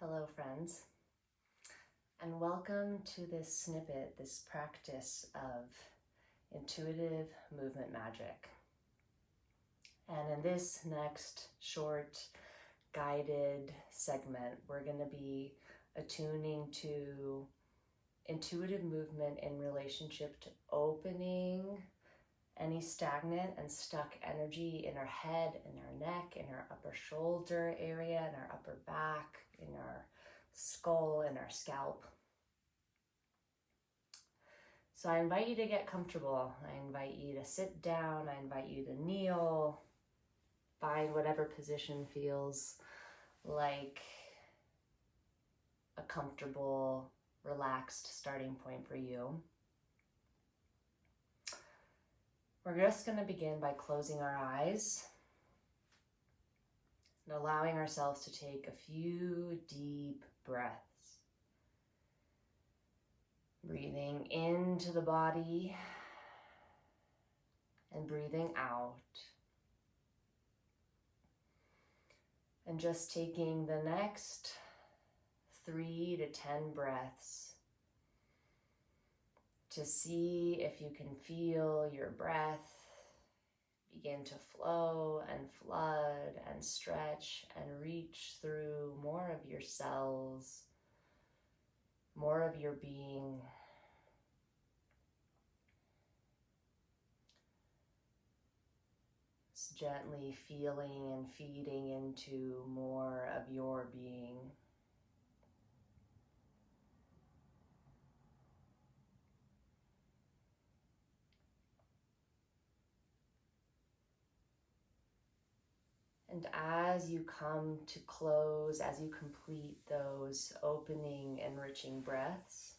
Hello, friends, and welcome to this snippet, this practice of intuitive movement magic. And in this next short guided segment, we're going to be attuning to intuitive movement in relationship to opening any stagnant and stuck energy in our head, in our neck, in our upper shoulder area, in our upper back, in our skull, in our scalp. So I invite you to get comfortable. I invite you to sit down. I invite you to kneel. Find whatever position feels like a comfortable, relaxed starting point for you. We're just going to begin by closing our eyes and allowing ourselves to take a few deep breaths. Breathing into the body and breathing out. And just taking the next 3 to 10 breaths to see if you can feel your breath begin to flow and flood and stretch and reach through more of your cells, more of your being. Just gently feeling and feeding into more of your being. And as you come to close, as you complete those opening, enriching breaths,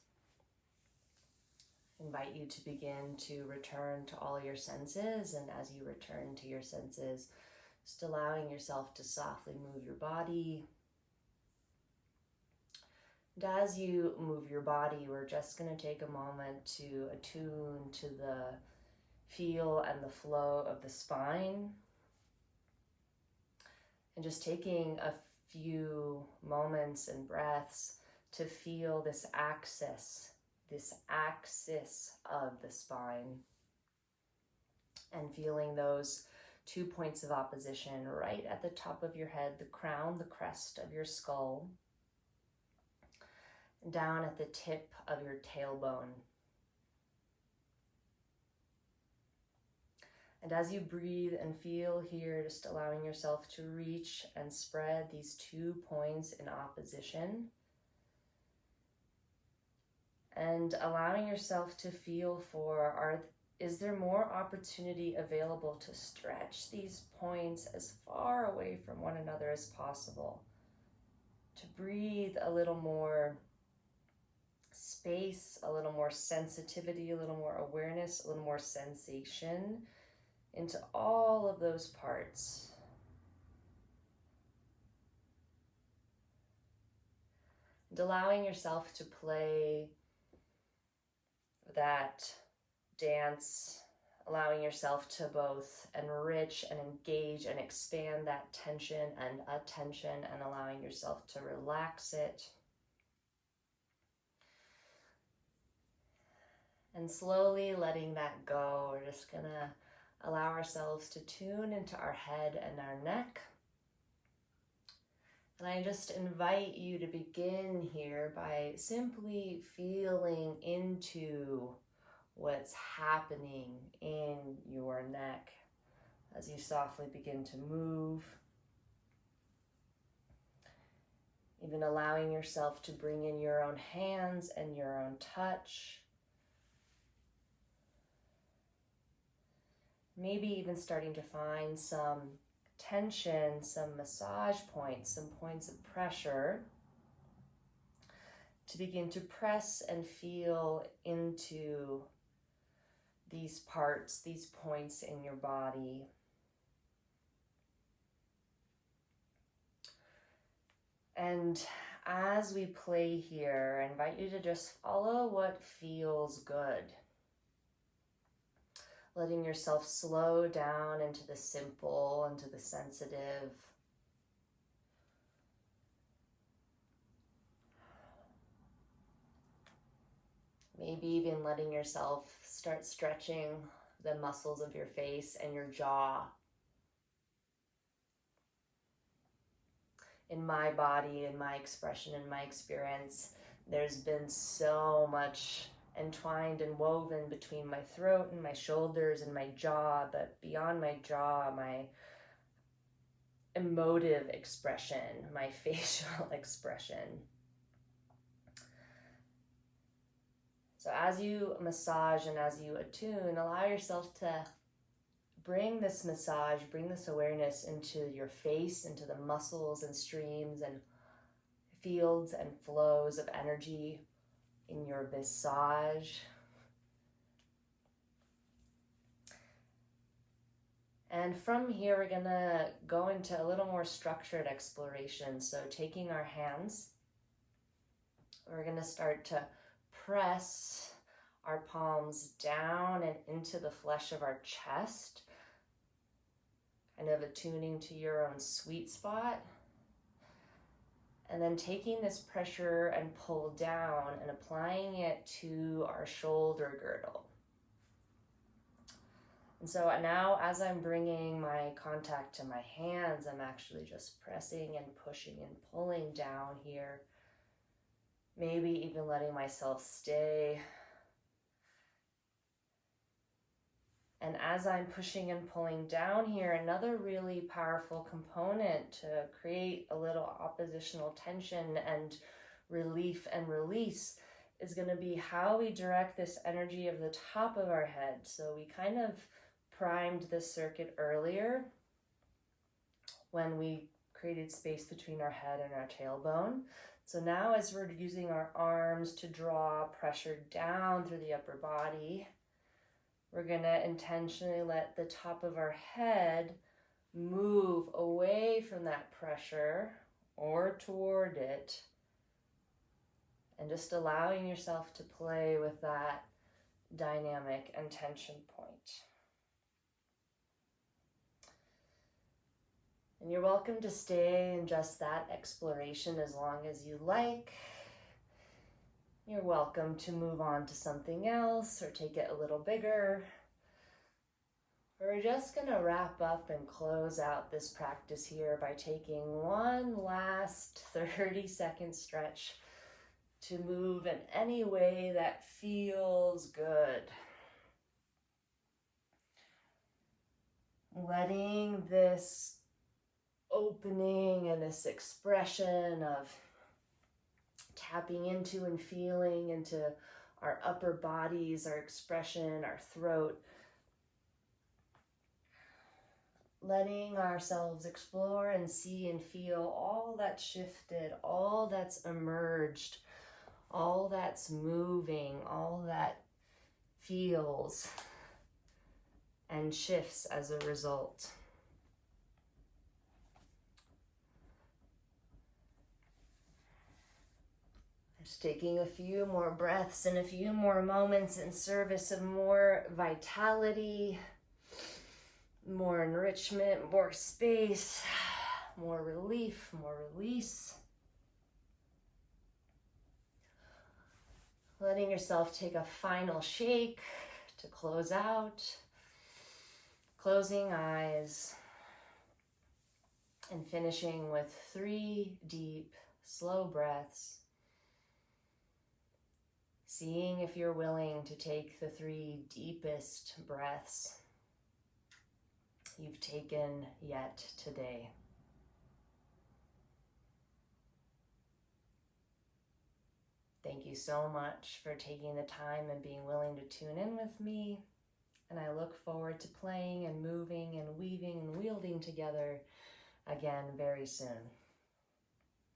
I invite you to begin to return to all your senses. And as you return to your senses, just allowing yourself to softly move your body. And as you move your body, we're just going to take a moment to attune to the feel and the flow of the spine. And just taking a few moments and breaths to feel this axis of the spine. And feeling those 2 points of opposition right at the top of your head, the crown, the crest of your skull, and down at the tip of your tailbone. And as you breathe and feel here, just allowing yourself to reach and spread these 2 points in opposition. And allowing yourself to feel is there more opportunity available to stretch these points as far away from one another as possible? To breathe a little more space, a little more sensitivity, a little more awareness, a little more sensation into all of those parts. And allowing yourself to play that dance, allowing yourself to both enrich and engage and expand that tension and attention, and allowing yourself to relax it. And slowly letting that go. We're just gonna allow ourselves to tune into our head and our neck. And I just invite you to begin here by simply feeling into what's happening in your neck as you softly begin to move. Even allowing yourself to bring in your own hands and your own touch. Maybe even starting to find some tension, some massage points, some points of pressure to begin to press and feel into these parts, these points in your body. And as we play here, I invite you to just follow what feels good. Letting yourself slow down into the simple, into the sensitive. Maybe even letting yourself start stretching the muscles of your face and your jaw. In my body, in my expression, in my experience, there's been so much entwined and woven between my throat and my shoulders and my jaw, but beyond my jaw, my emotive expression, my facial expression. So as you massage and as you attune, allow yourself to bring this massage, bring this awareness into your face, into the muscles and streams and fields and flows of energy in your visage. And from here, we're gonna go into a little more structured exploration. So taking our hands, we're gonna start to press our palms down and into the flesh of our chest, kind of attuning to your own sweet spot. And then taking this pressure and pull down and applying it to our shoulder girdle. And so now as I'm bringing my contact to my hands, I'm actually just pressing and pushing and pulling down here. Maybe even letting myself stay. And as I'm pushing and pulling down here, another really powerful component to create a little oppositional tension and relief and release is going to be how we direct this energy of the top of our head. So we kind of primed this circuit earlier when we created space between our head and our tailbone. So now as we're using our arms to draw pressure down through the upper body, we're gonna intentionally let the top of our head move away from that pressure or toward it, and just allowing yourself to play with that dynamic and tension point. And you're welcome to stay in just that exploration as long as you like. You're welcome to move on to something else or take it a little bigger. We're just going to wrap up and close out this practice here by taking one last 30-second stretch to move in any way that feels good. Letting this opening and this expression of tapping into and feeling into our upper bodies, our expression, our throat. Letting ourselves explore and see and feel all that's shifted, all that's emerged, all that's moving, all that feels and shifts as a result. Just taking a few more breaths and a few more moments in service of more vitality, more enrichment, more space, more relief, more release. Letting yourself take a final shake to close out. Closing eyes and finishing with 3 deep, slow breaths. Seeing if you're willing to take the 3 deepest breaths you've taken yet today. Thank you so much for taking the time and being willing to tune in with me. And I look forward to playing and moving and weaving and wielding together again very soon.